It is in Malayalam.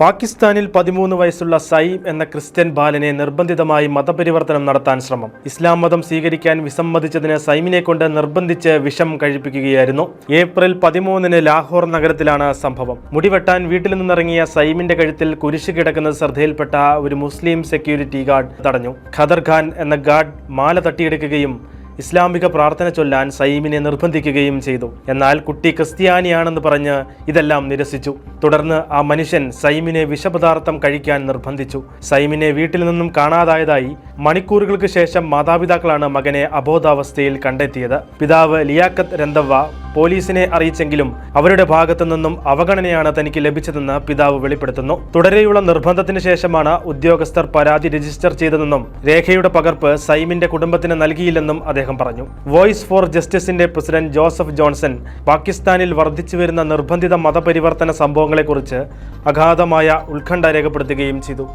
പാകിസ്ഥാനിൽ 13 വയസ്സുള്ള സൈം എന്ന ക്രിസ്ത്യൻ ബാലനെ നിർബന്ധിതമായി മതപരിവർത്തനം നടത്താൻ ശ്രമം. ഇസ്ലാം മതം സ്വീകരിക്കാൻ വിസമ്മതിച്ചതിന് സൈമിനെ കൊണ്ട് നിർബന്ധിച്ച് വിഷം കഴിപ്പിക്കുകയായിരുന്നു. ഏപ്രിൽ 13 ലാഹോർ നഗരത്തിലാണ് സംഭവം. മുടിവെട്ടാൻ വീട്ടിൽ നിന്നിറങ്ങിയ സൈമിന്റെ കഴുത്തിൽ കുരിശ് കിടക്കുന്നത് ശ്രദ്ധയിൽപ്പെട്ട ഒരു മുസ്ലിം സെക്യൂരിറ്റി ഗാർഡ് തടഞ്ഞു. ഖദർ ഖാൻ എന്ന ഗാർഡ് മാല തട്ടിയെടുക്കുകയും ഇസ്ലാമിക പ്രാർത്ഥന ചൊല്ലാൻ സൈമിനെ നിർബന്ധിക്കുകയും ചെയ്തു. എന്നാൽ കുട്ടി ക്രിസ്ത്യാനിയാണെന്ന് പറഞ്ഞ് ഇതെല്ലാം നിരസിച്ചു. തുടർന്ന് ആ മനുഷ്യൻ സൈമിനെ വിഷപദാർത്ഥം കഴിക്കാൻ നിർബന്ധിച്ചു. സൈമിനെ വീട്ടിൽ നിന്നും കാണാതായതായി മണിക്കൂറുകൾക്ക് ശേഷം മാതാപിതാക്കളാണ് മകനെ അബോധാവസ്ഥയിൽ കണ്ടെത്തിയത്. പിതാവ് ലിയാഖത്ത് രന്തവ പോലീസിനെ അറിയിച്ചെങ്കിലും അവരുടെ ഭാഗത്തു നിന്നും അവഗണനയാണ് തനിക്ക് ലഭിച്ചതെന്ന് പിതാവ് വെളിപ്പെടുത്തുന്നു. തുടരെയുള്ള നിർബന്ധത്തിന് ശേഷമാണ് ഉദ്യോഗസ്ഥർ പരാതി രജിസ്റ്റർ ചെയ്തതെന്നും രേഖയുടെ പകർപ്പ് സൈമിന്റെ കുടുംബത്തിന് നൽകിയില്ലെന്നും അദ്ദേഹം പറഞ്ഞു. വോയിസ് ഫോർ ജസ്റ്റിസിന്റെ പ്രസിഡന്റ് ജോസഫ് ജോൺസൺ പാകിസ്ഥാനിൽ വർദ്ധിച്ചുവരുന്ന നിർബന്ധിത മതപരിവർത്തന സംഭവങ്ങളെക്കുറിച്ച് അഗാധമായ ഉത്കണ്ഠ രേഖപ്പെടുത്തുകയും ചെയ്തു.